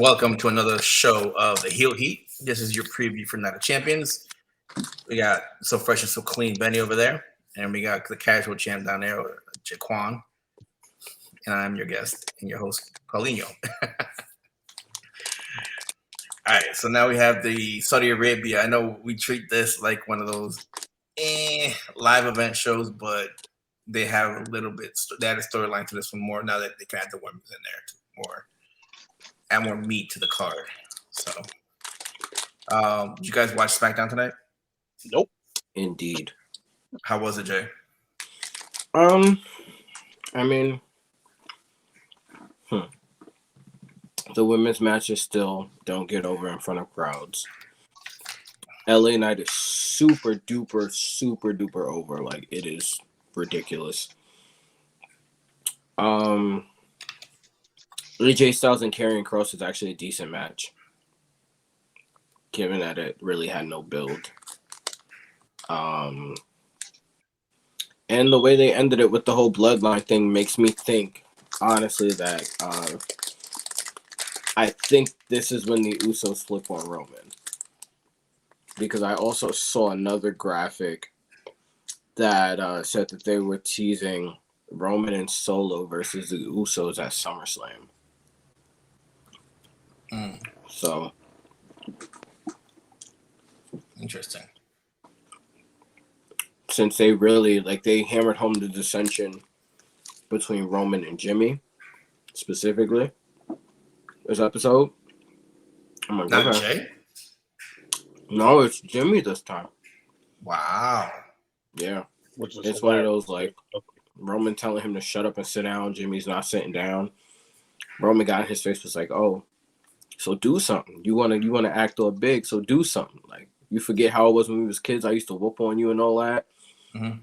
Welcome to another show of the Heel Heat. This is your preview for Night of Champions. We got So Fresh and So Clean Benny over there, and we got the casual champ down there, Jaquan. And I'm your guest and your host, Paulinho. All right, so now we have the Saudi Arabia. I know we treat this like one of those live event shows, but they have a little bit. They had a storyline to this one more now that they can add the women's in there to add more meat to the card. So, did you guys watch SmackDown tonight? Nope. Indeed. How was it, Jay? I mean, the women's matches still don't get over in front of crowds. LA Knight is super duper over. Like, it is ridiculous. AJ Styles and Karrion Kross is actually a decent match, given that it really had no build. And the way they ended it with the whole bloodline thing makes me think, honestly, that I think this is when the Usos flip on Roman. Because I also saw another graphic that said that they were teasing Roman and Solo versus the Usos at SummerSlam. So, interesting. Since they really, they hammered home the dissension between Roman and Jimmy, specifically, this episode. I'm like, Not okay. Jay? No, it's Jimmy this time. Wow. Yeah. Which is It's one of those, Roman telling him to shut up and sit down. Jimmy's not sitting down. Roman got in his face, was like, oh, so do something. You wanna act all big, so do something. Like, you forget how it was when we was kids. I used to whoop on you and all that. Mm-hmm.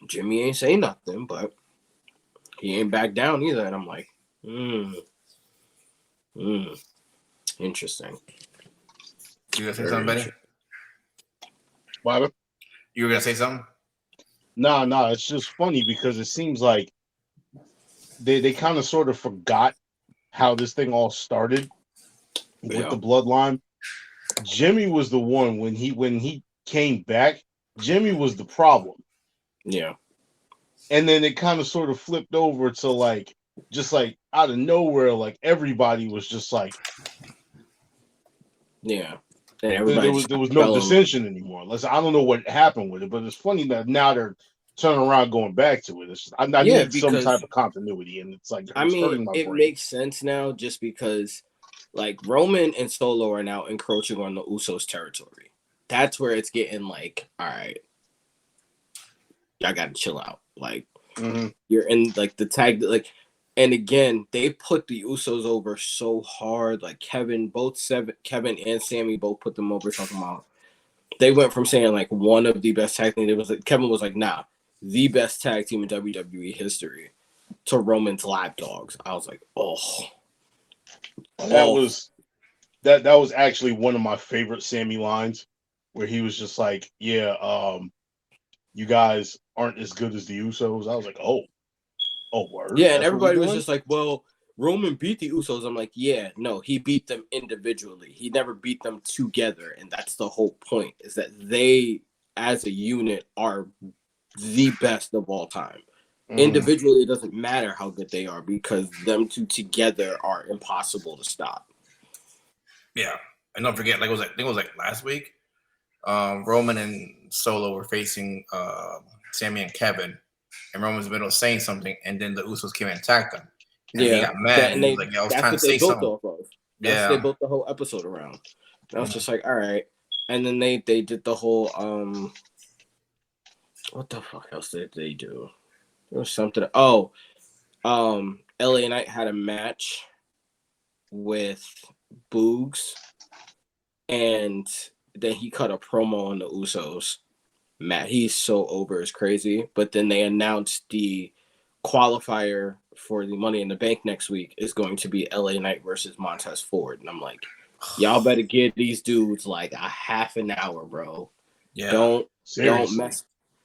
Jimmy ain't say nothing, but he ain't back down either. And I'm like, interesting. You gonna say something, Benny? What? You were gonna say something? No, it's just funny because it seems like they kind of sort of forgot how this thing all started with the bloodline. Jimmy was the one when he came back. Jimmy was the problem. Yeah. And then it kind of sort of flipped over to just out of nowhere, everybody was just yeah. There was no dissension anymore. I don't know what happened with it, but it's funny that now they're turning around going back to it. I need some type of continuity, and it's hurting my brain. Makes sense now just because Roman and Solo are now encroaching on the Usos territory. That's where it's getting all right, y'all gotta chill out. You're in the tag, and again, they put the Usos over so hard. Kevin and Sammy both put them over. Talking about they went from saying one of the best tag teams. It was Kevin was nah, the best tag team in WWE history, to Roman's lapdogs. I was like, oh. That was actually one of my favorite Sammy lines, where he was just you guys aren't as good as the Usos. I was like, oh, word. Yeah, and everybody was just like, well, Roman beat the Usos. I'm like, yeah, no, he beat them individually. He never beat them together, and that's the whole point, is that they, as a unit, are the best of all time. Individually, it doesn't matter how good they are, because them two together are impossible to stop. Yeah, and don't forget, I think it was last week. Roman and Solo were facing Sammy and Kevin, and Roman was in the middle of saying something, and then the Usos came and attacked him. And he got mad, and he was I was trying to say something. Off of. That's what they built the whole episode around. And I was just like, all right. And then they did the whole what the fuck else did they do? There was something. LA Knight had a match with Boogs, and then he cut a promo on the Usos. Matt, he's so over, it's crazy. But then they announced the qualifier for the Money in the Bank next week is going to be LA Knight versus Montez Ford. And I'm like, y'all better give these dudes a half an hour, bro. Yeah.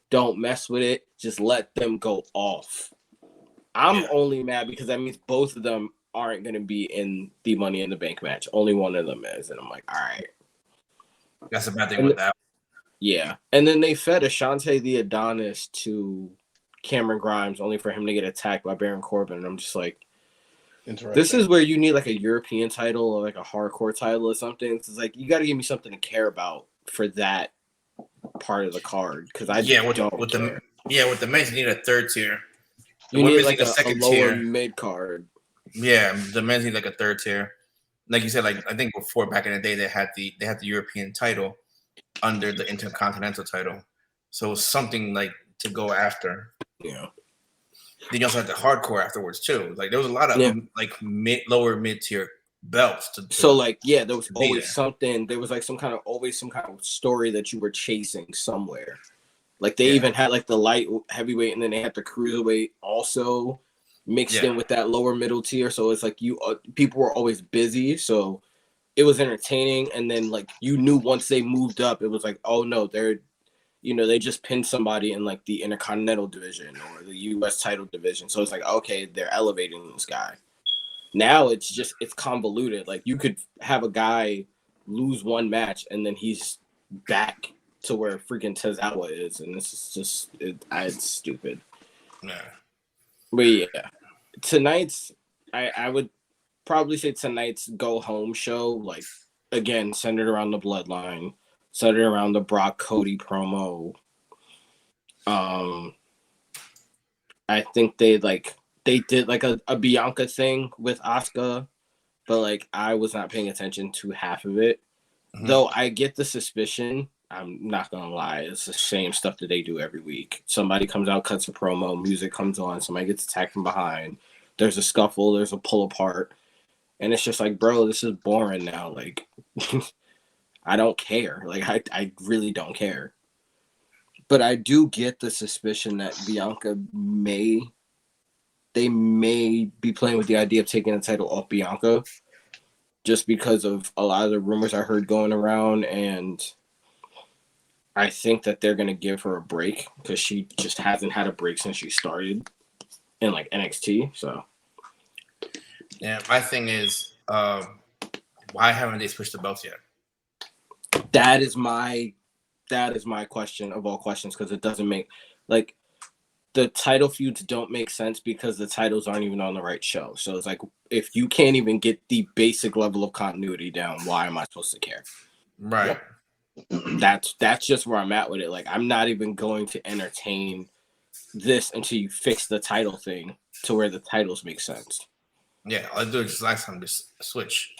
Don't mess with it. Just let them go off. I'm only mad because that means both of them aren't going to be in the Money in the Bank match. Only one of them is. And I'm like, all right. That's a bad thing with that. Yeah. And then they fed Ashante the Adonis to Cameron Grimes only for him to get attacked by Baron Corbin. And I'm just like, this is where you need like a European title or like a hardcore title or something. It's like, you got to give me something to care about for that part of the card. Because I don't care. With the men's, you need a third tier. You need like a lower mid card. Yeah, the men's need like a third tier. Like you said, like I think before back in the day they had the European title under the Intercontinental title. So something like to go after. Yeah. Then you also had the hardcore afterwards too. Like there was a lot of like lower mid tier belts. So like there was always something. There was like some kind of story that you were chasing somewhere. Like they even had like the light heavyweight, and then they had the cruiserweight also mixed in with that lower middle tier. So it's like people were always busy, so it was entertaining. And then like you knew once they moved up, it was like, oh no, they just pinned somebody in like the Intercontinental division or the U.S. title division. So it's like, okay, they're elevating this guy. Now it's convoluted. Like you could have a guy lose one match and then he's back to where freaking Tozawa is, and this is just it's stupid. Yeah. But yeah, tonight's I would probably say tonight's go home show, like again, centered around the bloodline, centered around the Brock Cody promo. I think they did like a Bianca thing with Asuka, but like I was not paying attention to half of it. Mm-hmm. Though I get the suspicion. I'm not gonna lie, it's the same stuff that they do every week. Somebody comes out, cuts a promo, music comes on, somebody gets attacked from behind, there's a scuffle, there's a pull apart, and it's just like, bro, this is boring now. Like I don't care. Like I really don't care. But I do get the suspicion that Bianca may be playing with the idea of taking the title off Bianca just because of a lot of the rumors I heard going around, and I think that they're going to give her a break because she just hasn't had a break since she started in like NXT. So, yeah, my thing is, why haven't they switched the belts yet? That is my question of all questions, because it doesn't make like the title feuds don't make sense because the titles aren't even on the right show. So it's like, if you can't even get the basic level of continuity down, why am I supposed to care? Right. Yep. That's just where I'm at with it. Like, I'm not even going to entertain this until you fix the title thing to where the titles make sense. Yeah, I'll do it just last time. Just switch.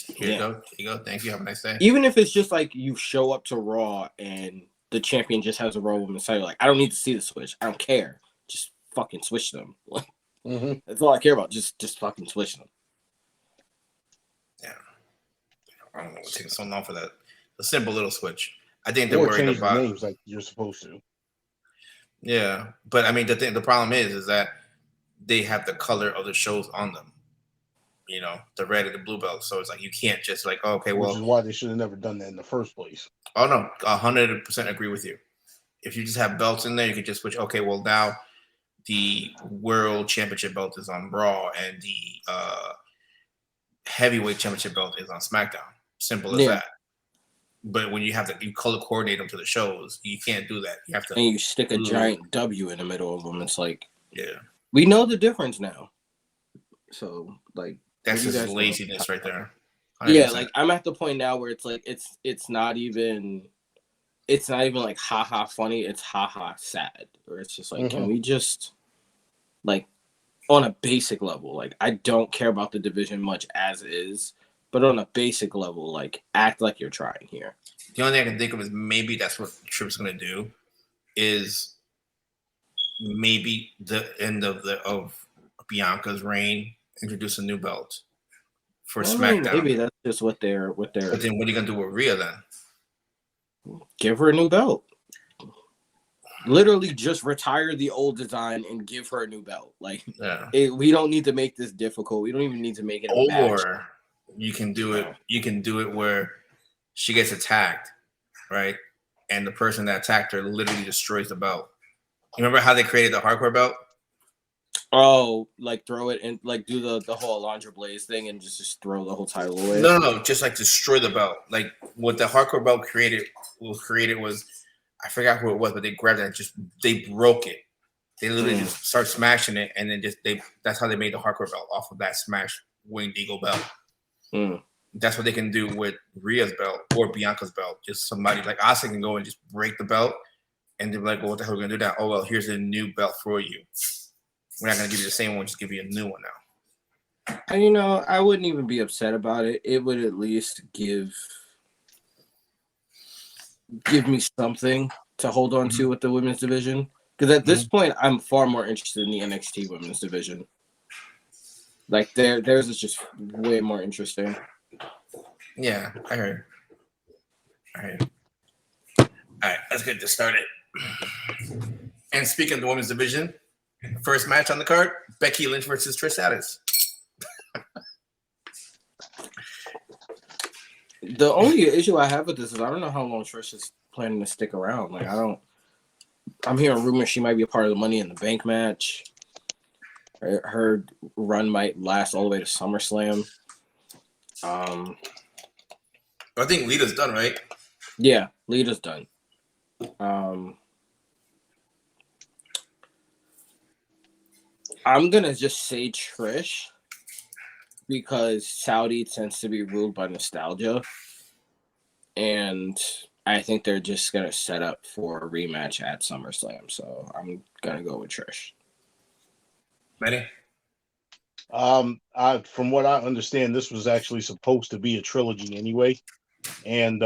Here you go. Here you go. Thank you. Have a nice day. Even if it's just like you show up to Raw and the champion just has a Raw Women's title, like, I don't need to see the switch. I don't care. Just fucking switch them. That's all I care about. Just fucking switch them. Yeah. I don't know what's taking so long for that. A simple little switch. I think they're worried about names like you're supposed to. Yeah, but I mean the problem is that they have the color of the shows on them. You know, the red and the blue belt. So it's like you can't just like, okay, well, which is why they should have never done that in the first place. Oh no, 100% agree with you. If you just have belts in there, you can just switch. Okay, well now the World Championship belt is on Raw and the Heavyweight Championship belt is on SmackDown. Simple as that. But when you color coordinate them to the shows, you can't do that. You have to, and you stick a giant W in the middle of them. It's like, we know the difference now. So like, that's just laziness right there. 100%. Yeah, like I'm at the point now where it's like it's not even like haha funny. It's haha sad. Or it's just like, can we just like on a basic level? Like, I don't care about the division much as is. But on a basic level, like, act like you're trying here. The only thing I can think of is maybe that's what Tripp's going to do, is maybe the end of Bianca's reign, introduce a new belt for SmackDown. Maybe that's just what they're. But then what are you going to do with Rhea then? Give her a new belt. Literally just retire the old design and give her a new belt. Like, we don't need to make this difficult. We don't even need to make it a match. You can do it. You can do it where she gets attacked, right? And the person that attacked her literally destroys the belt. You remember how they created the hardcore belt? Oh, like throw it in, like do the whole Alundra Blaze thing and just throw the whole title away. No, just like destroy the belt. Like what the hardcore belt was I forgot who it was, but they grabbed it and they broke it. They literally just start smashing it, and then that's how they made the hardcore belt off of that smash Winged Eagle belt. That's what they can do with Rhea's belt or Bianca's belt. Just somebody like Asuka can go and just break the belt, and they're like, well, what the hell are we gonna do now? Oh well, here's a new belt for you. We're not gonna give you the same one, just give you a new one now. And I wouldn't even be upset about it. It would at least give me something to hold on to with the women's division. Because at this point, I'm far more interested in the NXT women's division. Like theirs is just way more interesting. Yeah, I heard. All right, let's get this started. And speaking of the women's division, first match on the card: Becky Lynch versus Trish Stratus. The only issue I have with this is I don't know how long Trish is planning to stick around. Like I'm hearing rumors she might be a part of the Money in the Bank match. Her run might last all the way to SummerSlam. I think Lita's done, right? Yeah, Lita's done. I'm gonna just say Trish because Saudi tends to be ruled by nostalgia, and I think they're just gonna set up for a rematch at SummerSlam. So I'm gonna go with Trish. Benny? From what I understand, this was actually supposed to be a trilogy anyway, and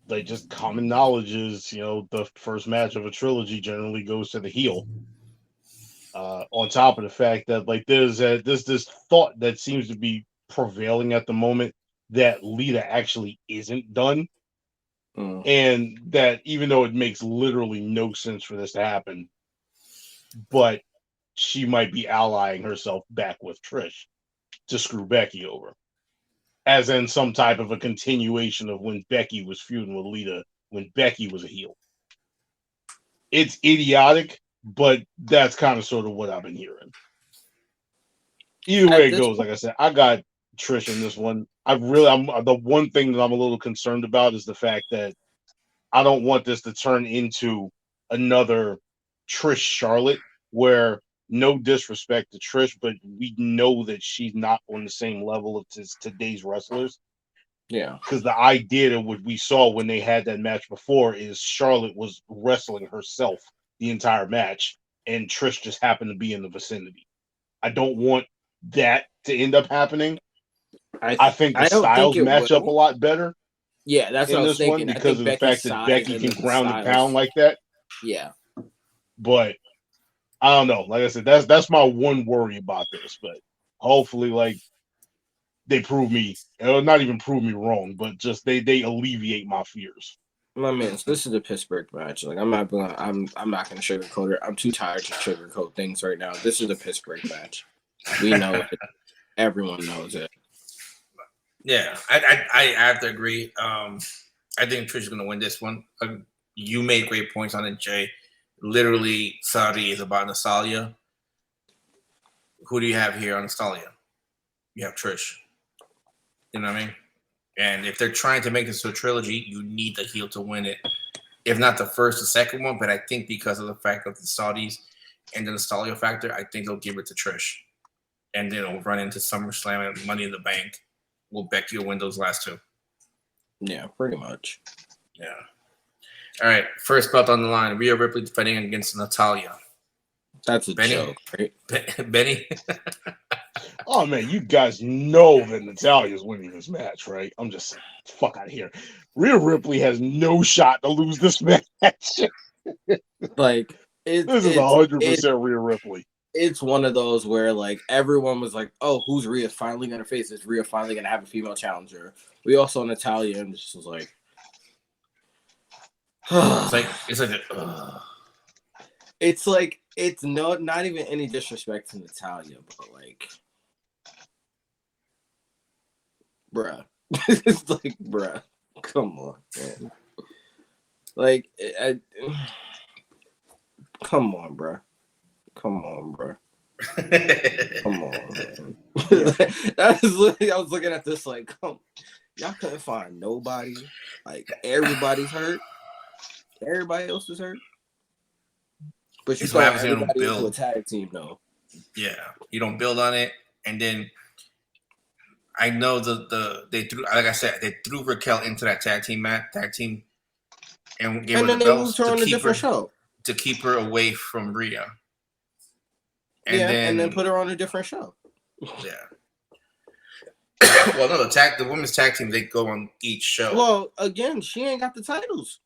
like just common knowledge is, the first match of a trilogy generally goes to the heel. On top of the fact that like there's this thought that seems to be prevailing at the moment that Lita actually isn't done, and that even though it makes literally no sense for this to happen, but she might be allying herself back with Trish to screw Becky over, as in some type of a continuation of when Becky was feuding with Lita when Becky was a heel. It's idiotic, but that's kind of sort of what I've been hearing. Either way it goes, like I said, I got Trish in this one. I'm the one thing that I'm a little concerned about is the fact that I don't want this to turn into another Trish Charlotte, where no disrespect to Trish, but we know that she's not on the same level of today's wrestlers. Yeah. Because the idea of what we saw when they had that match before is Charlotte was wrestling herself the entire match, and Trish just happened to be in the vicinity. I don't want that to end up happening. I think the styles match up a lot better. Yeah, that's what I was thinking. Because of the fact that Becky can ground and pound like that. Yeah. But I don't know. Like I said, that's my one worry about this. But hopefully, like, they prove me, not even prove me wrong, but just they alleviate my fears. My man, so this is a Pittsburgh match. Like I'm not gonna sugarcoat it. I'm too tired to sugarcoat things right now. This is a Pittsburgh match. We know it. Everyone knows it. Yeah, I have to agree. I think Trish is gonna win this one. You made great points on it, Jay. Literally, Saudi is about nostalgia. Who do you have here on nostalgia? You have Trish. You know what I mean? And if they're trying to make this a trilogy, you need the heel to win it. If not the first, the second one. But I think because of the fact of the Saudis and the nostalgia factor, I think they'll give it to Trish. And then it'll run into SummerSlam and Money in the Bank. Will Becky win those last two? Yeah, pretty much. Yeah. All right. First belt on the line. Rhea Ripley defending against Natalya. That's a joke, right? Benny? Oh, man, you guys know that Natalya's winning this match, right? I'm just saying, fuck out of here. Rhea Ripley has no shot to lose this match. Like, this is 100% Rhea Ripley. It's one of those where, like, everyone was like, oh, who's Rhea finally going to face? Is Rhea finally going to have a female challenger? We all saw Natalya, and just was like... It's not even any disrespect to Natalya, but, like... Bruh. It's like, bruh. Come on, man. Like, come on, bruh. Come on, bro. Come on, man. That is literally, I was looking at this like, y'all couldn't find nobody. Like, everybody's hurt. Everybody else is hurt. But you It's what throwing happens when you don't everybody into a build. tag team, though. Yeah, you don't build on it, and then I know they threw, like I said, they threw Raquel into that tag team, and gave her And the then they belts moved her on a different show. to keep her away from Rhea. And then put her on a different show. Yeah. Well, no, the women's tag team, they go on each show. Well, again, she ain't got the titles.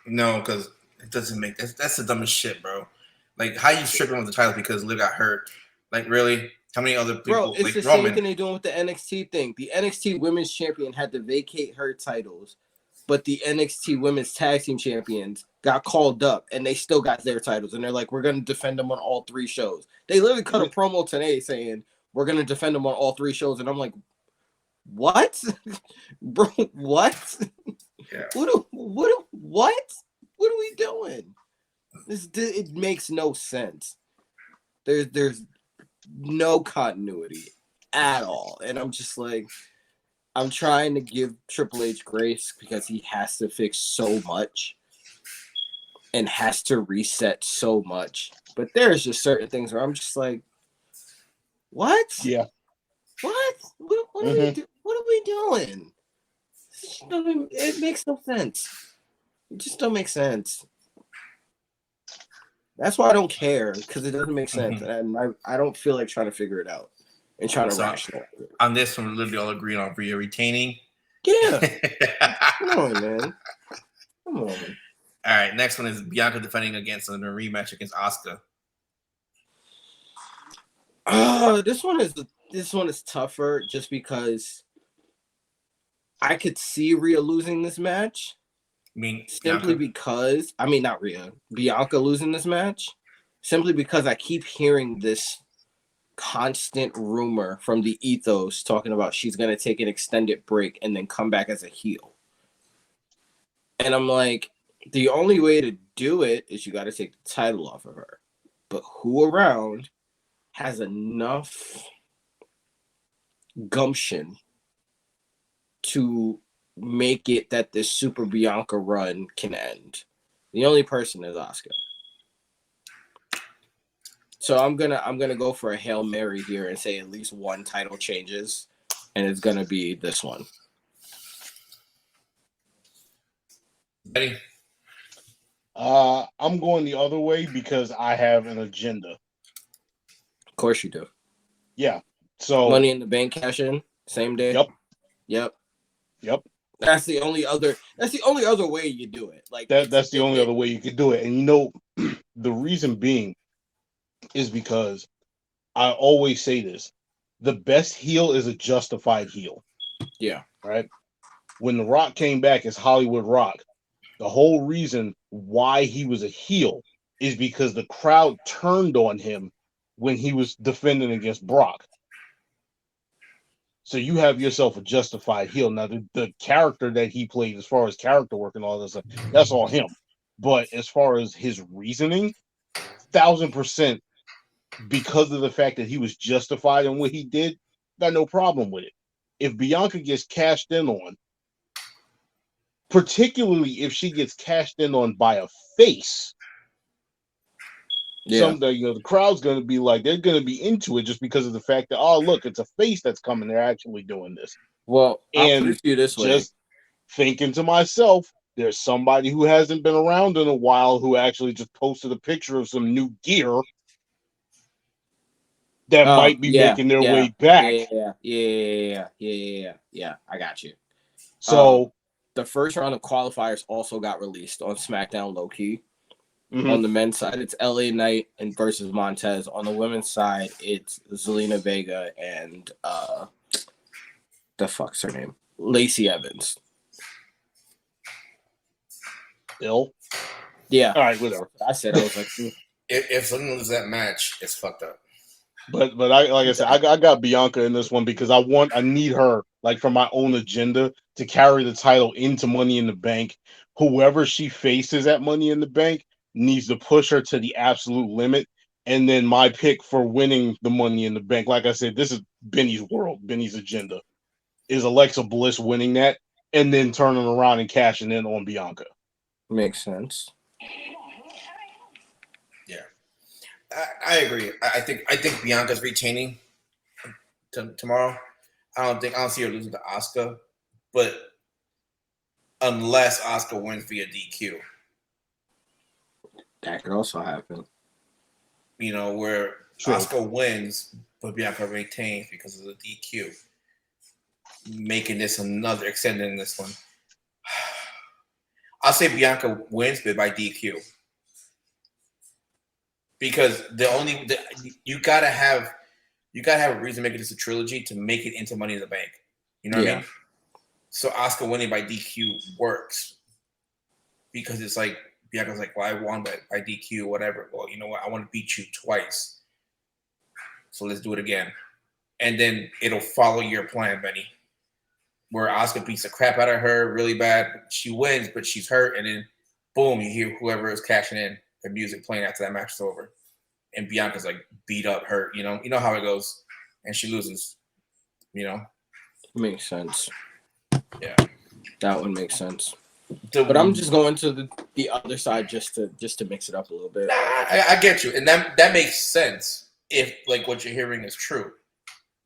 No, because it doesn't make that's the dumbest shit, bro. Like, how you stripping with the title because Liv got hurt? Like, really? How many other people? Bro, it's like the Roman? same thing they're doing with the NXT thing. The NXT Women's Champion had to vacate her titles, but the NXT Women's Tag Team Champions got called up, and they still got their titles. And they're like, we're going to defend them on all 3 shows. They literally cut a promo today saying, we're going to defend them on all 3 shows. And I'm like, what? Bro, what? Yeah. What? What are we doing? It makes no sense. There's no continuity at all. And I'm just like, I'm trying to give Triple H grace because he has to fix so much and has to reset so much. But there's just certain things where I'm just like, what? Yeah. What? What are we doing? What are we doing? It makes no sense. It just don't make sense. That's why I don't care, because it doesn't make sense, and I don't feel like trying to figure it out and trying to rationalize it. On this one, we're literally all agreeing on Rhea retaining. Yeah. Come on, man. Come on. All right, next one is Bianca defending against a rematch against Asuka. This one is tougher just because I could see Rhea losing this match. Simply because not Rhea, Bianca losing this match, simply because I keep hearing this constant rumor from the ethos talking about she's gonna take an extended break and then come back as a heel. And I'm like, the only way to do it is you got to take the title off of her. But who around has enough gumption to make it that this Super Bianca run can end? The only person is Asuka. So I'm gonna go for a Hail Mary here and say at least one title changes, and it's gonna be this one. Ready? I'm going the other way because I have an agenda. Of course you do. Yeah. So Money in the Bank cash in same day. Yep. That's the only other way you do it. Like that's the only other way you could do it. And you know, the reason being is because I always say this: the best heel is a justified heel. Yeah. Right. When The Rock came back as Hollywood Rock, the whole reason why he was a heel is because the crowd turned on him when he was defending against Brock. So you have yourself a justified heel. Now, the character that he played, as far as character work and all this stuff, that's all him. But as far as his reasoning, 1,000%, because of the fact that he was justified in what he did, got no problem with it. If Bianca gets cashed in on, particularly if she gets cashed in on by a face, someday, the crowd's going to be like, they're going to be into it just because of the fact that, oh, look, it's a face that's coming. They're actually doing this. Well, I'll put it to you this way. Just thinking to myself, there's somebody who hasn't been around in a while who actually just posted a picture of some new gear that might be making their way back. Yeah. I got you. So the first round of qualifiers also got released on SmackDown low key. On the men's side, it's LA Knight and versus Montez. On the women's side, it's Zelina Vega and the fuck's her name? Lacey Evans. Bill? Yeah. All right, whatever. I was like, if Zelina loses that match, it's fucked up. But I said, I got Bianca in this one because I need her, like, for my own agenda to carry the title into Money in the Bank. Whoever she faces at Money in the Bank, needs to push her to the absolute limit. And then my pick for winning the Money in the Bank, like I said, this is Benny's world, Benny's agenda, is Alexa Bliss winning that and then turning around and cashing in on Bianca. Makes sense. Yeah, I agree. I think Bianca's retaining tomorrow. I don't see her losing to Asuka, but unless Asuka wins via DQ, that could also happen. Where True. Asuka wins, but Bianca retains because of the DQ, making this extending this one. I'll say Bianca wins, but by DQ. Because you gotta have a reason to make this a trilogy to make it into Money in the Bank. You know what I mean? So Asuka winning by DQ works because it's like Bianca's like, well, I won by DQ, whatever. Well, you know what? I want to beat you twice, so let's do it again, and then it'll follow your plan, Benny. Where Asuka beats the crap out of her really bad, she wins, but she's hurt, and then boom, you hear whoever is cashing in, the music playing after that match is over. And Bianca's like beat up, hurt, you know how it goes. And she loses, Makes sense. Yeah. That one makes sense. But I'm just going to the other side just to mix it up a little bit. I get you. And that makes sense if like what you're hearing is true.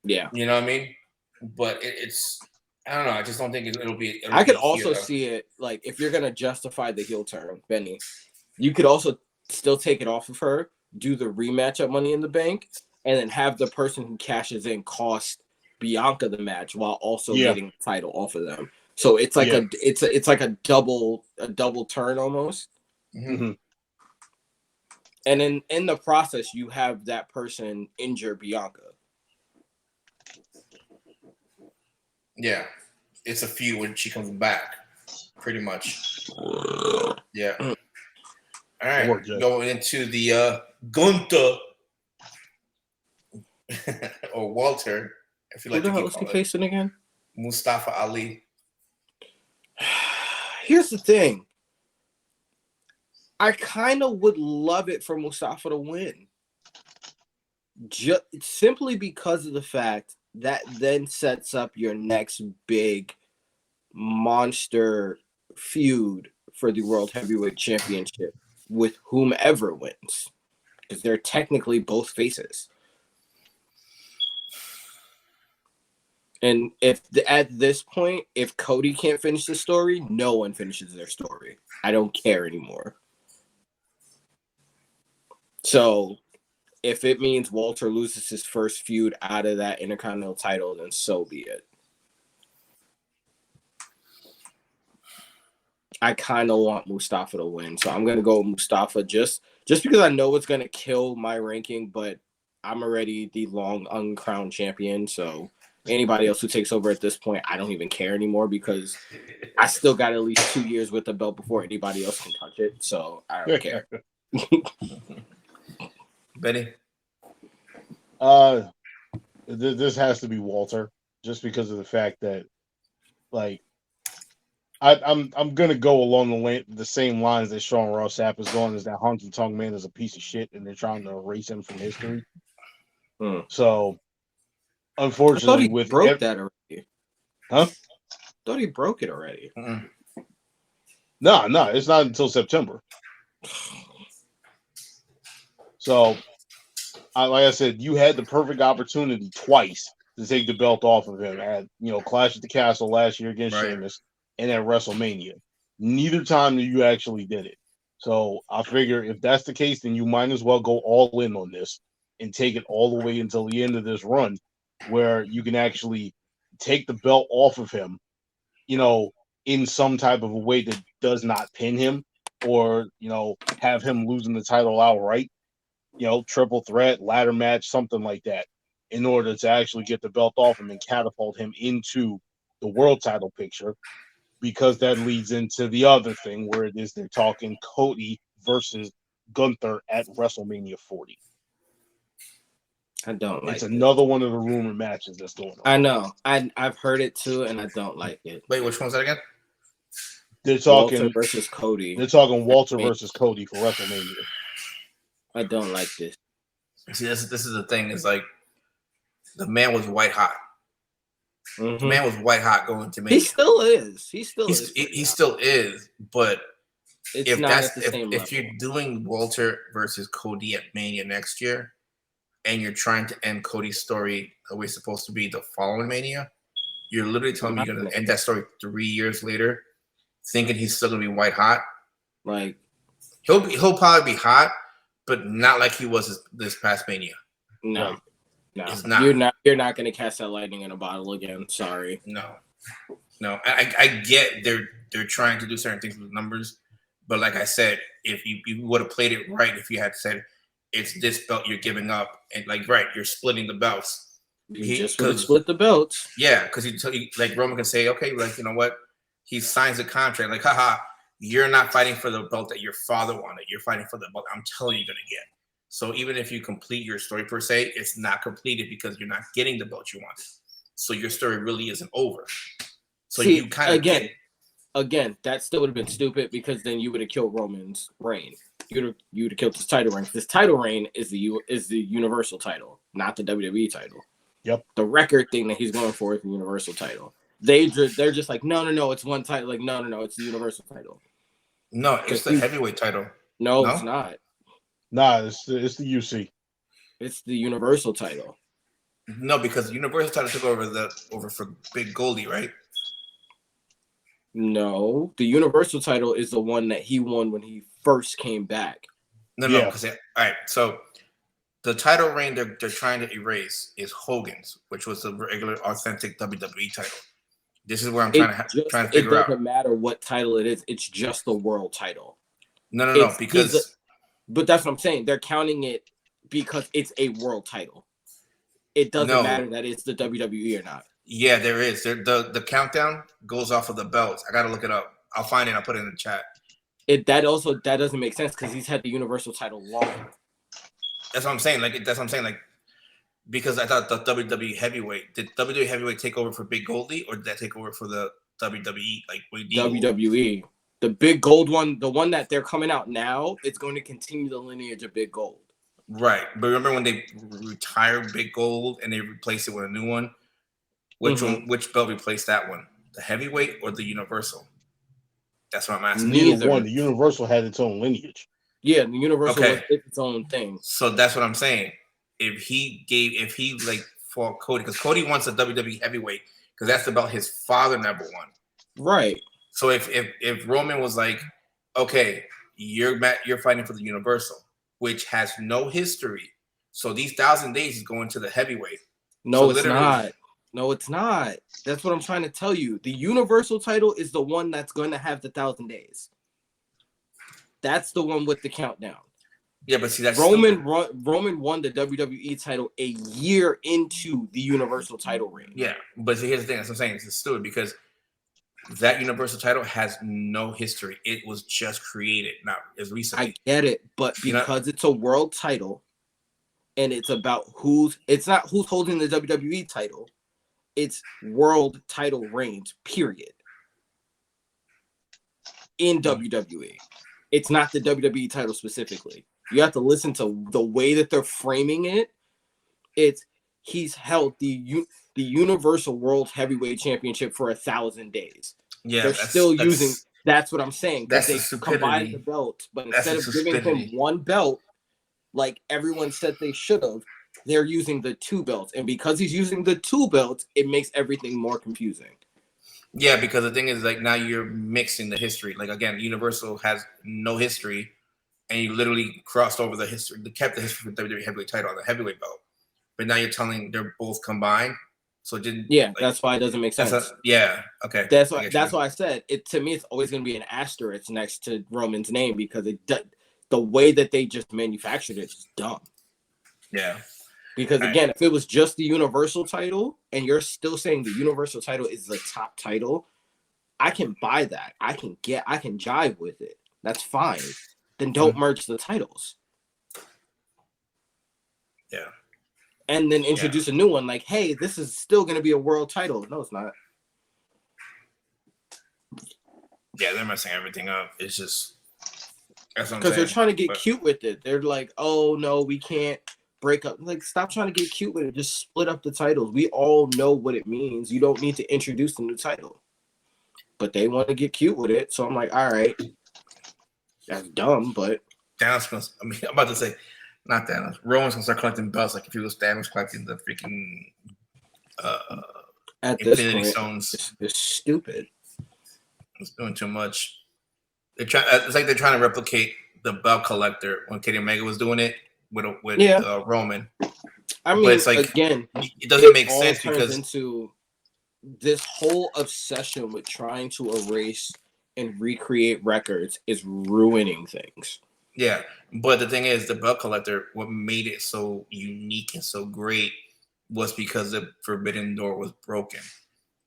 Yeah. You know what I mean? But it's I don't know. I just don't think it'll be. I could also see it like if you're gonna justify the heel turn, Benny, you could also still take it off of her, do the rematch at Money in the Bank, and then have the person who cashes in cost Bianca the match while also getting the title off of them. So it's like it's like a double turn almost. Mm-hmm. And in the process, you have that person injure Bianca. Yeah, it's a feud when she comes back, pretty much. Yeah. All right, going into the Gunther or Walter, if you like to keep calling it. Facing again? Mustafa Ali. Here's the thing. I kind of would love it for Mustafa to win. Just simply because of the fact that then sets up your next big monster feud for the World Heavyweight Championship with whomever wins. Because they're technically both faces. And at this point, if Cody can't finish the story, no one finishes their story. I don't care anymore. So if it means Walter loses his first feud out of that Intercontinental title, then so be it. I kind of want Mustafa to win, so I'm going to go with Mustafa just because I know it's going to kill my ranking, but I'm already the long uncrowned champion, so anybody else who takes over at this point, I don't even care anymore because I still got at least 2 years with the belt before anybody else can touch it, so I don't care. Benny? This has to be Walter, just because of the fact that, like, I'm gonna go along the same lines that Sean Ross Sapp is going, is that Honky Tonk Man is a piece of shit and they're trying to erase him from history. So, unfortunately, I thought he broke that already. Huh? Thought he broke it already. No, it's not until September. So, like I said, you had the perfect opportunity twice to take the belt off of him at Clash at the Castle last year against Sheamus and at WrestleMania. Neither time you actually did it. So I figure if that's the case, then you might as well go all in on this and take it all the way until the end of this run, where you can actually take the belt off of him, in some type of a way that does not pin him or, have him losing the title outright. Triple threat, ladder match, something like that, in order to actually get the belt off him and catapult him into the world title picture, because that leads into the other thing where it is they're talking Cody versus Gunther at WrestleMania 40. I don't like it. It's another one of the rumor matches that's going on. I know. I've heard it too, and I don't like it. Wait, which one's that again? They're Walter talking. versus Cody. They're talking Walter versus Cody for WrestleMania. I don't like this. See, this is the thing. Is like the man was white hot. Mm-hmm. The man was white hot going to Mania. He still is. He still is. But it's if not that's at the same level. if you're doing Walter versus Cody at Mania next year, and you're trying to end Cody's story the way it's supposed to be the following Mania, you're literally telling me you're going to end that story 3 years later, thinking he's still going to be white hot. Like he'll probably be hot, but not like he was this past Mania. No, Right. no, it's not. You're not going to catch that lightning in a bottle again. Sorry. No. I get they're trying to do certain things with numbers, but like I said, if you would have played it right, if you had said it's this belt you're giving up, and like right, you're splitting the belts. You just would split the belts. Yeah, because you like Roman can say, okay, like you know what, he signs a contract, like haha, you're not fighting for the belt that your father wanted. You're fighting for the belt I'm telling you you're gonna get. So even if you complete your story per se, it's not completed because you're not getting the belt you wanted. So your story really isn't over. So see, you kind of again, that still would have been stupid because then you would have killed Roman's reign. You would have killed this title reign. This title reign is the Universal title, not the WWE title. Yep. The record thing that he's going for is the Universal title. They're just like no, it's one title. Like no, it's the Universal title. No, it's the heavyweight title. No, it's not. Nah, it's the UC. It's the Universal title. No, because the Universal title took over for Big Goldie, right? No, the Universal title is the one that he won when he first came back. No, because all right. So the title reign they're trying to erase is Hogan's, which was the regular, authentic WWE title. This is where I'm trying to figure out. It doesn't matter what title it is; it's just the world title. No, because. But that's what I'm saying. They're counting it because it's a world title. It doesn't matter that it's the WWE or not. Yeah, there is. The countdown goes off of the belts. I gotta look it up. I'll find it. I'll put it in the chat. That doesn't make sense because he's had the Universal title longer. That's what I'm saying. Like because I thought the WWE heavyweight did WWE heavyweight take over for Big Goldie, or did that take over for the WWE? Like WWE, the Big Gold one, the one that they're coming out now, it's going to continue the lineage of Big Gold. Right, but remember when they retired Big Gold and they replaced it with a new one? Which belt replaced that one? The heavyweight or the Universal? That's what I'm asking. Neither one. The Universal had its own lineage. Yeah, the Universal was its own thing. So that's what I'm saying. If he fought Cody, because Cody wants a WWE heavyweight, because that's the belt his father never won. Right. So if Roman was like, okay, you're fighting for the Universal, which has no history, so these 1,000 days is going to the heavyweight. No, it's not. No, it's not. That's what I'm trying to tell you. The Universal title is the one that's going to have the 1,000 days. That's the one with the countdown. Yeah, but see, that's Roman won the WWE title a year into the Universal title reign. Yeah, but see, here's the thing. That's what I'm saying. It's stupid because that Universal title has no history. It was just created, not as recently. I get it, but because it's a world title, and it's about it's not who's holding the WWE title. It's world title reigns, period. In WWE. It's not the WWE title specifically. You have to listen to the way that they're framing it. He's held the Universal World Heavyweight Championship for 1,000 days. Yeah, they're still using. That's what I'm saying. That's they combined the belts, but instead of giving him one belt, like everyone said they should have, they're using the two belts, and because he's using the two belts, it makes everything more confusing. Yeah, because the thing is, like, now you're mixing the history. Like, again, Universal has no history, and you literally crossed over the history, kept the history for the WWE heavyweight title on the heavyweight belt. But now you're telling they're both combined, so it didn't. Yeah, that's why it doesn't make sense. Okay. That's why I said it. To me, it's always going to be an asterisk next to Roman's name because the way that they just manufactured it is dumb. Yeah. Because again, if it was just the Universal title and you're still saying the Universal title is the top title, I can buy that. I can jive with it. That's fine. Then don't merge the titles. Yeah. And then introduce a new one like, hey, this is still going to be a world title. No, it's not. Yeah, they're messing everything up. It's just that's what I'm Because they're saying. trying to get cute with it. They're like, oh no, we can't break up. Like, stop trying to get cute with it. Just split up the titles. We all know what it means. You don't need to introduce the new title. But they want to get cute with it. So I'm like, all right. That's dumb, but Thanos gonna, I mean, I'm about to say, not Thanos. Roman's gonna start collecting belts like if he was Thanos collecting the freaking at this Infinity point, Stones. it's stupid. It's doing too much. It's like they're trying to replicate the belt collector when Kenny Omega was doing it with Roman. I mean, but it's like again, it doesn't make all sense turns because into this whole obsession with trying to erase and recreate records is ruining things. yeah. But the thing is, the belt collector, what made it so unique and so great was because the Forbidden Door was broken.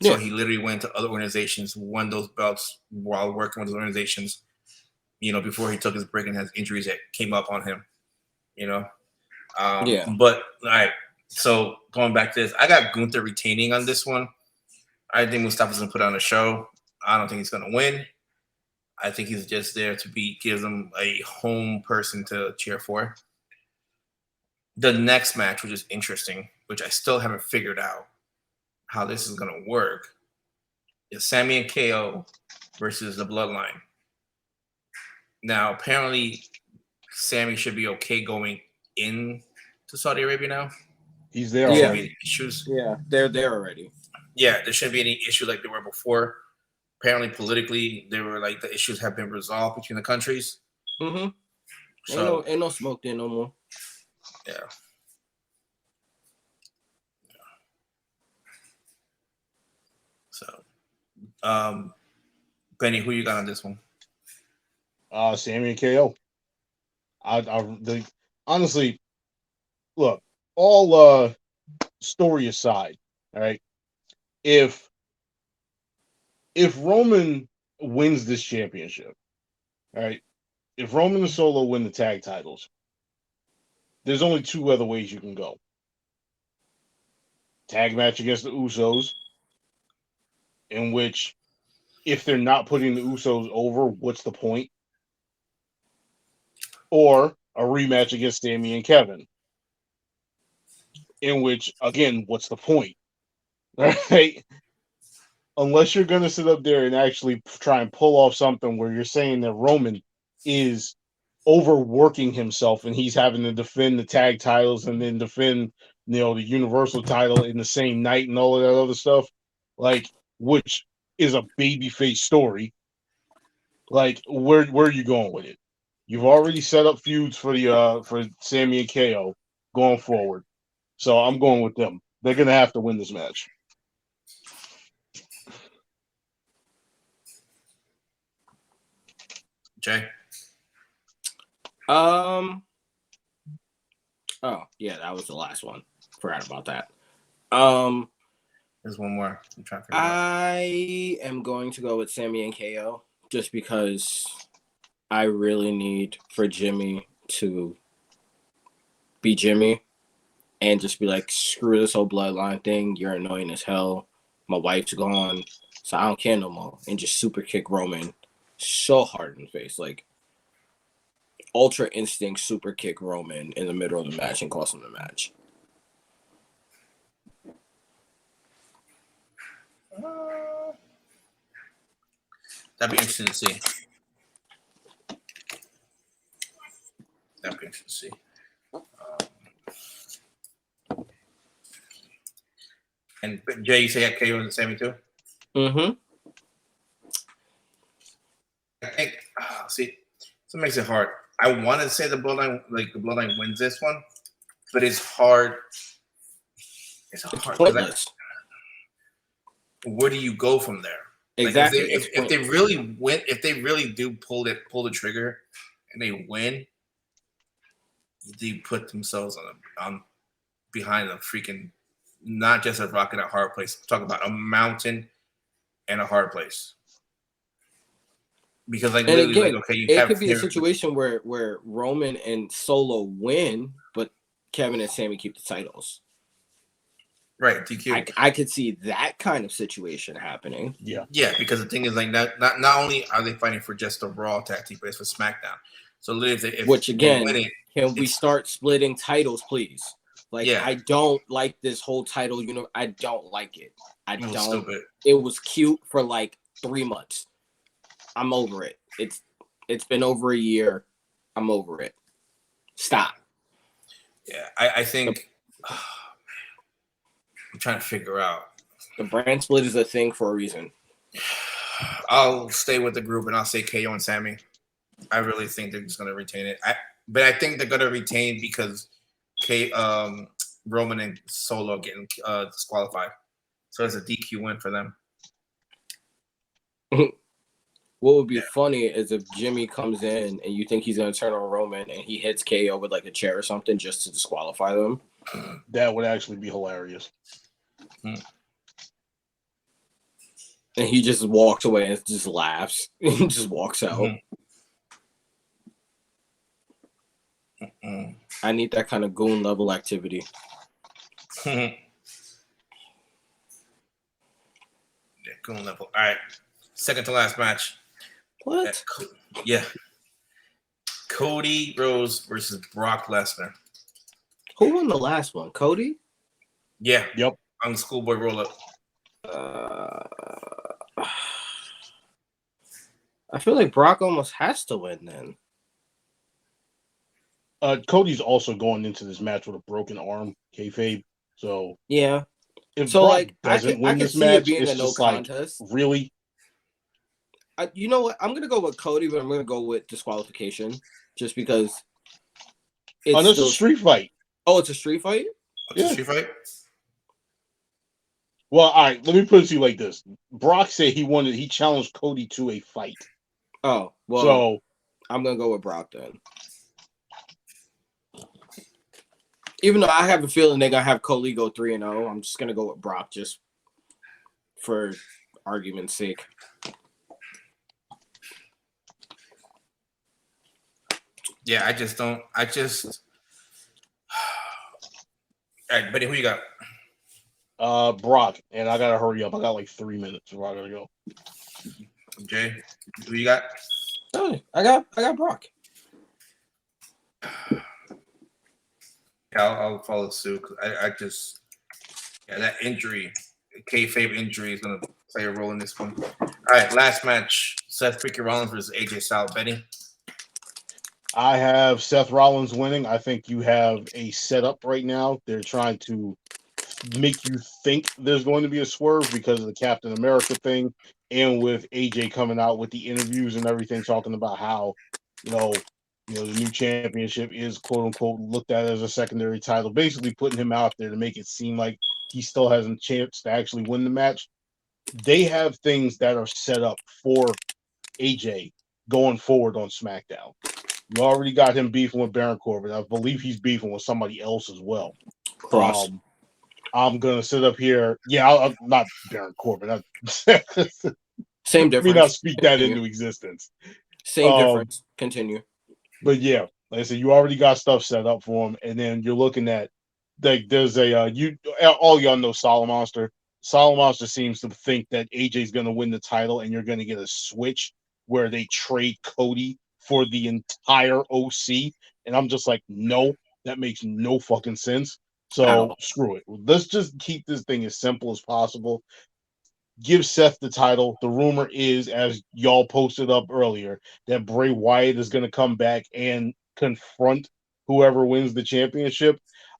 So he literally went to other organizations, won those belts while working with those organizations, you know, before he took his break and has injuries that came up on him, you know. But all right, so going back to this, I got Gunther retaining on this one. I think Mustafa's gonna put on a show. I don't think he's gonna win. I think he's just there to gives them a home person to cheer for. The next match, which is interesting, which I still haven't figured out how this is gonna work, is Sammy and KO versus the Bloodline. Now, apparently, Sammy should be okay going in to Saudi Arabia now. He's there. Yeah. Already. Issues. Yeah, they're there already. Yeah, there shouldn't be any issue like there were before. Apparently, politically, there were like the issues have been resolved between the countries. Mm-hmm. So ain't no smoke there no more. Yeah. So, Benny, who you got on this one? Sammy and KO. Honestly, look, all story aside, all right. If Roman wins this championship, all right, if Roman and Solo win the tag titles, there's only two other ways you can go. Tag match against the Usos, in which if they're not putting the Usos over, what's the point? Or a rematch against Sami and Kevin, in which, again, what's the point? Right? Unless you're going to sit up there and actually try and pull off something where you're saying that Roman is overworking himself and he's having to defend the tag titles and then defend, the Universal title in the same night and all of that other stuff, like, which is a babyface story. Like, where are you going with it? You've already set up feuds for Sammy and KO going forward. So I'm going with them. They're going to have to win this match. Jay? Oh, yeah, that was the last one. Forgot about that. There's one more. I'm trying to figure I am going to go with Sammy and KO just because I really need for Jimmy to be Jimmy and just be like, screw this whole bloodline thing. You're annoying as hell. My wife's gone, so I don't care no more. And just super kick Roman so hard in the face. Like, Ultra Instinct super kick Roman in the middle of the match and cost him the match. That'd be interesting to see. And Jay, you say you KO and Sammy too? Mm-hmm. I think. See, so it makes it hard. I want to say the bloodline wins this one, but it's hard. It's hard because where do you go from there? Exactly. Like if they really win, if they really do pull the trigger and they win, they put themselves on behind a freaking, not just a rock and a hard place. Talk about a mountain and a hard place. Because like, and again, okay, it could be a situation where Roman and Solo win, but Kevin and Sammy keep the titles. Right, DQ. I could see that kind of situation happening. Yeah. Yeah, because the thing is, like, not only are they fighting for just the Raw tag team, but it's for SmackDown. So literally, if Which again, they win it, can we start splitting titles, please? Like, yeah, I don't like this whole title. I don't like it. I it was don't. stupid. It was cute for like 3 months. I'm over it. It's been over a year. I'm over it. Stop. Yeah, I think I'm trying to figure out. The brand split is a thing for a reason. I'll stay with the group and I'll say KO and Sammy. I really think they're just gonna retain it. But I think they're gonna retain because Roman and Solo getting disqualified. So it's a DQ win for them. What would be funny is if Jimmy comes in and you think he's going to turn on Roman and he hits KO with like a chair or something just to disqualify them. That would actually be hilarious. And he just walks away and just laughs and just walks out. I need that kind of goon level activity. Yeah, goon level. All right. Second to last match. What? Yeah. Cody Rhodes versus Brock Lesnar. Who won the last one? Cody? Yeah. Yep. On the schoolboy roll up. I feel like Brock almost has to win then. Cody's also going into this match with a broken arm, kayfabe. So yeah. If so Brock like doesn't win this see match, it being it's a no just contest. Like, really? You know what? I'm gonna go with Cody, but I'm gonna go with disqualification just because it's still a street fight. Oh, it's a street fight? It's a street fight? Well, all right, let me put it to you like this. Brock said he challenged Cody to a fight. Oh, well, so I'm gonna go with Brock then. Even though I have a feeling they're gonna have Cody go 3-0, I'm just gonna go with Brock just for argument's sake. Yeah, I just all right, buddy, who you got? Brock, and I gotta hurry up. I got like 3 minutes before I gotta go. Jay, who you got? Oh, I got Brock. Yeah, I'll follow suit. I just that injury, kayfabe injury, is gonna play a role in this one. All right, last match: Seth freaking Rollins versus AJ Styles. Betty. I have Seth Rollins winning. I think you have a setup right now. They're trying to make you think there's going to be a swerve because of the Captain America thing, and with AJ coming out with the interviews and everything, talking about how the new championship is quote unquote looked at as a secondary title, basically putting him out there to make it seem like he still has a chance to actually win the match. They have things that are set up for AJ going forward on SmackDown. You already got him beefing with Baron Corbin. I believe he's beefing with somebody else as well. Cross. I'm gonna sit up here. Yeah, I'm not Baron Corbin. Same difference. Let me not speak that into existence. Same difference. Continue. But yeah, like I said, you already got stuff set up for him, and then you're looking at like there's all y'all know Solid Monster. Solid Monster seems to think that AJ's gonna win the title, and you're gonna get a switch where they trade Cody for the entire OC, and I'm just like, no, that makes no fucking sense. So screw it. Let's just keep this thing as simple as possible. Give Seth the title. The rumor is, as y'all posted up earlier, that Bray Wyatt is going to come back and confront whoever wins the championship.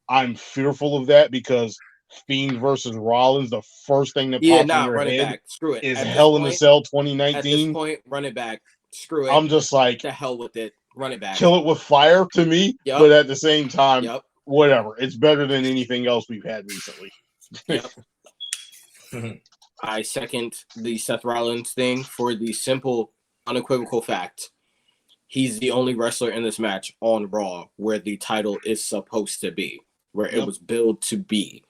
I'm fearful of that because Fiend versus Rollins, the first thing that pops in your run head it back. Screw it. is Hell in a Cell 2019. At this point, run it back. Screw it. I'm just like, the hell with it. Run it back. Kill it with fire to me, but at the same time, whatever. It's better than anything else we've had recently. I second the Seth Rollins thing for the simple, unequivocal fact. He's the only wrestler in this match on Raw where the title is supposed to be, where it was billed to be.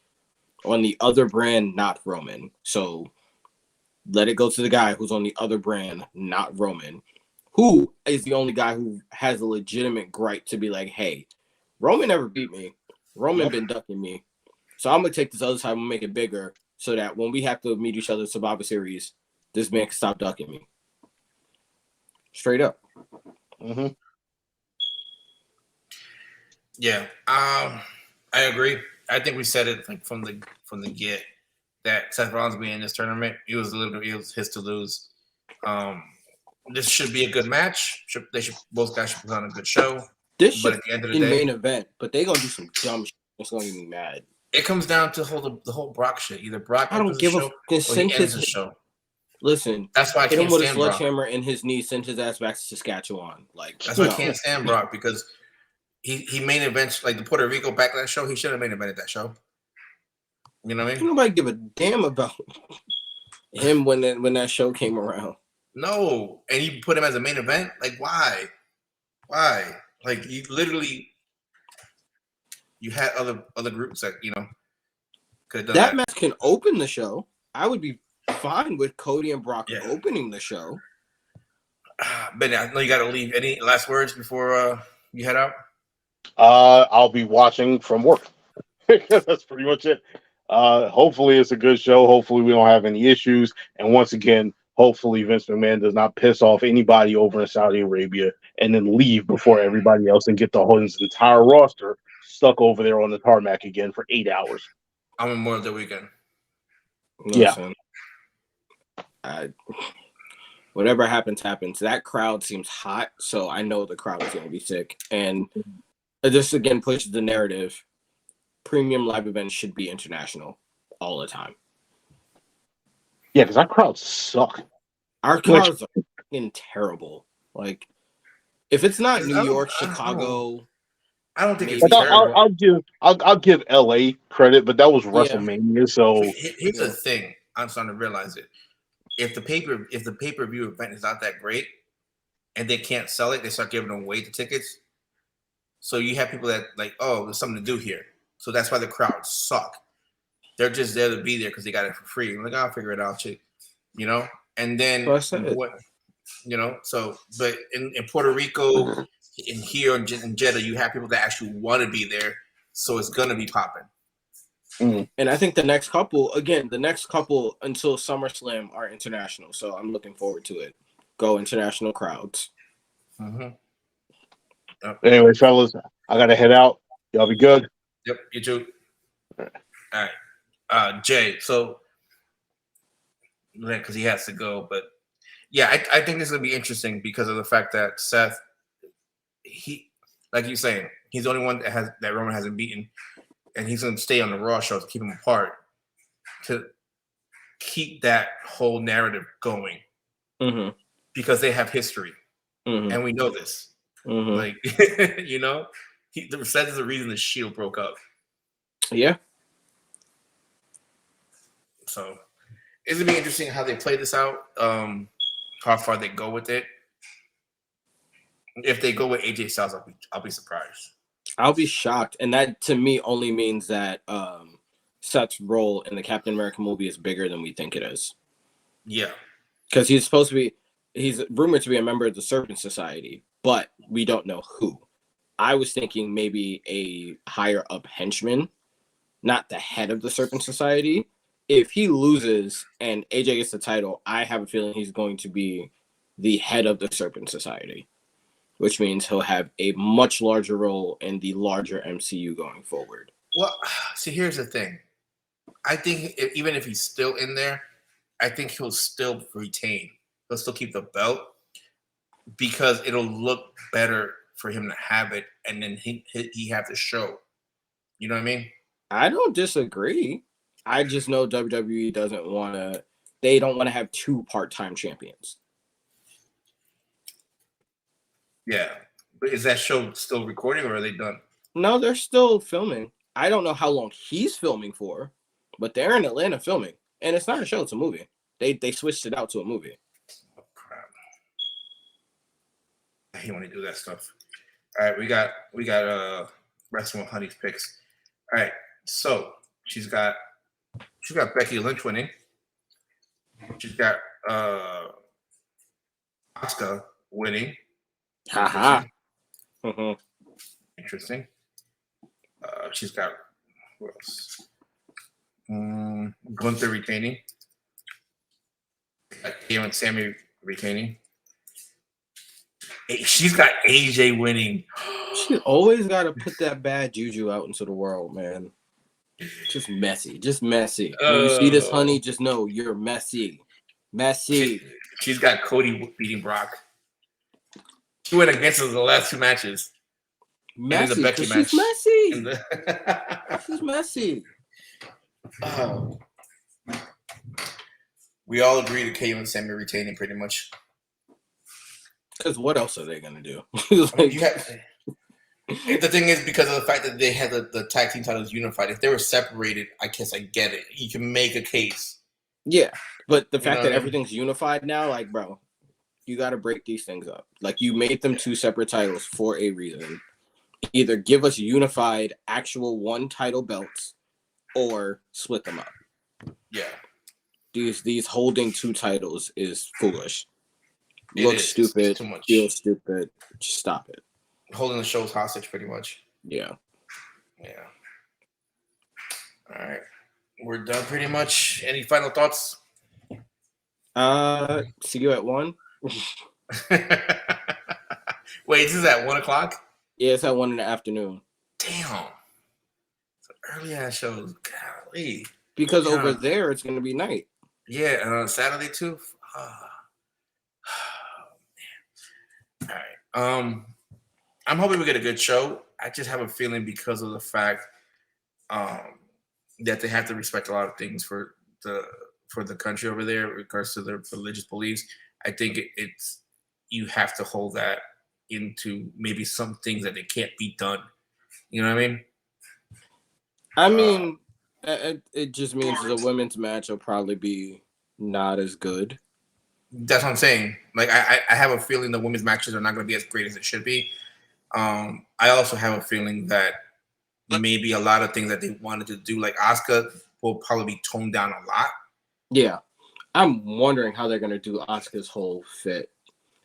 On the other brand, not Roman. So let it go to the guy who's on the other brand, not Roman. Who is the only guy who has a legitimate gripe to be like, hey, Roman never beat me. Roman been ducking me. So I'm gonna take this other side and make it bigger so that when we have to meet each other in Survivor Series, this man can stop ducking me. Straight up. Mm-hmm. Yeah, I agree. I think we said it like from the get that Seth Rollins being in this tournament, it was his to lose. This should be a good match. Both guys should put on a good show. This should But at the end of the be day, main event, but they gonna do some dumb shit. It's gonna get me mad. it comes down to the whole Brock shit. Either Brock I don't opens the give a show fucking or he ends the show. Listen, That's why I hit him can't with a stand Brock. sledgehammer in his knee, send his ass back to Saskatchewan. Like That's why I can't stand Brock because he main events like the Puerto Rico Backlash show. He should have main evented that show. You know what I mean? Nobody give a damn about him when that show came around. No, and you put him as a main event. Like why? Why? Like you literally, you had other groups that could have done That match can open the show. I would be fine with Cody and Brock Yeah. opening the show. Ben, I know you got to leave. Any last words before you head out? I'll be watching from work. That's pretty much it. Hopefully it's a good show. Hopefully we don't have any issues. And once again, hopefully Vince McMahon does not piss off anybody over in Saudi Arabia and then leave before everybody else and get his entire roster stuck over there on the tarmac again for 8 hours. I'm Memorial Day weekend. Listen, whatever happens. That crowd seems hot, so I know the crowd is going to be sick. And this again pushes the narrative. Premium live events should be international all the time. Yeah, because our crowds suck. Our crowds are fucking terrible. Like, if it's not New York, Chicago, I don't think it's like, terrible. I'll give LA credit, but that was WrestleMania. So here's the thing: I'm starting to realize it. If the pay-per-view event is not that great, and they can't sell it, they start giving away the tickets. So you have people that like, oh, there's something to do here. So that's why the crowds suck. They're just there to be there because they got it for free. I'm like, I'll figure it out, chick. And then what? So but in Puerto Rico, in here in Jeddah, you have people that actually want to be there, so it's gonna be popping. And I think the next couple until SummerSlam are international. So I'm looking forward to it. Go international crowds. Mm-hmm. Yep. Anyway, fellas, I gotta head out. Y'all be good. Yep, you too. All right, Jay. So because he has to go, but yeah, I think this is gonna be interesting because of the fact that Seth, he, like you're saying, he's the only one that Roman hasn't beaten, and he's gonna stay on the Raw show to keep them apart, to keep that whole narrative going, because they have history, and we know this. Like Seth is the reason the Shield broke up. Yeah. So it's gonna be interesting how they play this out. How far they go with it. If they go with AJ Styles, I'll be surprised. I'll be shocked, and that to me only means that Seth's role in the Captain America movie is bigger than we think it is. Yeah, because he's rumored to be a member of the Serpent Society, but we don't know who. I was thinking maybe a higher up henchman, not the head of the Serpent Society. If he loses and AJ gets the title, I have a feeling he's going to be the head of the Serpent Society, which means he'll have a much larger role in the larger MCU going forward. Well, see, here's the thing. I think even if he's still in there, I think he'll still retain. He'll still keep the belt because it'll look better for him to have it, and then he have the show. You know what I mean? I don't disagree. I just know WWE they don't want to have two part-time champions. Yeah. But is that show still recording or are they done? No, they're still filming. I don't know how long he's filming for, but they're in Atlanta filming. And it's not a show, it's a movie. They switched it out to a movie. Oh, crap. I hate when they do that stuff. All right, we got Wrestling with Honey's picks. All right, so she's got Becky Lynch winning. She's got Asuka winning. Haha. Interesting. She's got who else? Gunther retaining. And Sammy retaining. She's got AJ winning. She always got to put that bad juju out into the world, man. Just messy. When you see this, honey, just know you're messy. She's got Cody beating Brock. She went against us the last 2 matches. Messy. The Becky match. She's messy. She's messy. We all agree to KO and Sammy retaining pretty much. Because what else are they gonna do? The thing is, because of the fact that they had the tag team titles unified, if they were separated, I guess I get it. You can make a case. Yeah, but the fact that everything's unified now, like, bro, you got to break these things up. Like, you made them 2 separate titles for a reason. Either give us unified, actual 1 title belts, or split them up. Yeah. These holding 2 titles is foolish. Looks stupid. Too much. Feels stupid. Just stop it. Holding the shows hostage, pretty much. Yeah. All right. We're done pretty much. Any final thoughts? See you at 1. Wait, this is at 1:00? Yeah, it's at 1 in the afternoon. Damn. It's an early ass show. Golly. Because over there it's gonna be night. Yeah, and on Saturday too. All right. I'm hoping we get a good show. I just have a feeling because of the fact that they have to respect a lot of things for the country over there in regards to their religious beliefs. I think it's you have to hold that into maybe some things that they can't be done. You know what I mean? It just means the women's match will probably be not as good. That's what I'm saying. Like I have a feeling the women's matches are not going to be as great as it should be. I also have a feeling that maybe a lot of things that they wanted to do, like Asuka, will probably be toned down a lot. Yeah, I'm wondering how they're going to do Asuka's whole fit.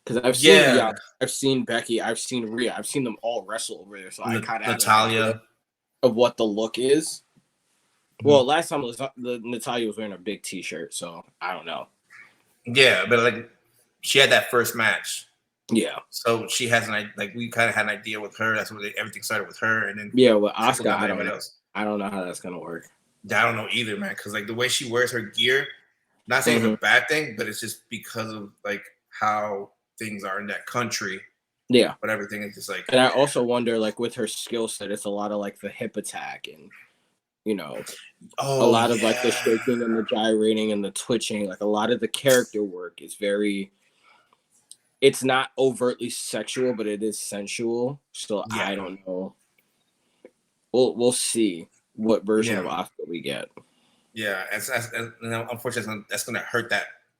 Because I've seen I've seen Becky, I've seen Rhea, I've seen them all wrestle over there. So I kind of Natalia of what the look is. Mm-hmm. Well, last time Natalia was wearing a big T-shirt, so I don't know. Yeah, but like she had that first match. Yeah. So she has we kind of had an idea with her. That's where everything started with her, and then with Asuka, I don't know how that's gonna work. I don't know either, man. Because like the way she wears her gear, not saying it's a bad thing, but it's just because of like how things are in that country. Yeah. But everything is just like. And I also wonder, like, with her skill set, it's a lot of like the hip attack and a lot of like the shaking and the gyrating and the twitching. Like a lot of the character work is very. It's not overtly sexual, but it is sensual. So I don't know. We'll see what version of Asuka we get. Yeah, unfortunately, that's going to hurt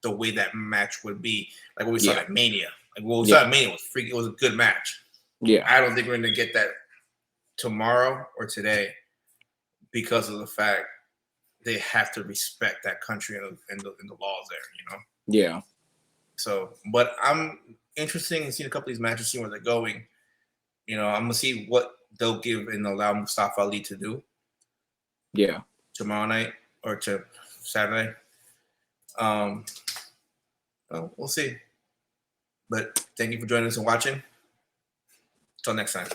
the way that match would be. Like what we saw at Mania. Like what we saw at Mania was freaking. It was a good match. Yeah, I don't think we're going to get that tomorrow or today because of the fact they have to respect that country and the laws there. Yeah. So, but I'm interested in seeing a couple of these matches, seeing where they're going. I'm gonna see what they'll give and allow Mustafa Ali to do. Yeah. Tomorrow night or to Saturday. Well, we'll see. But thank you for joining us and watching. Until next time.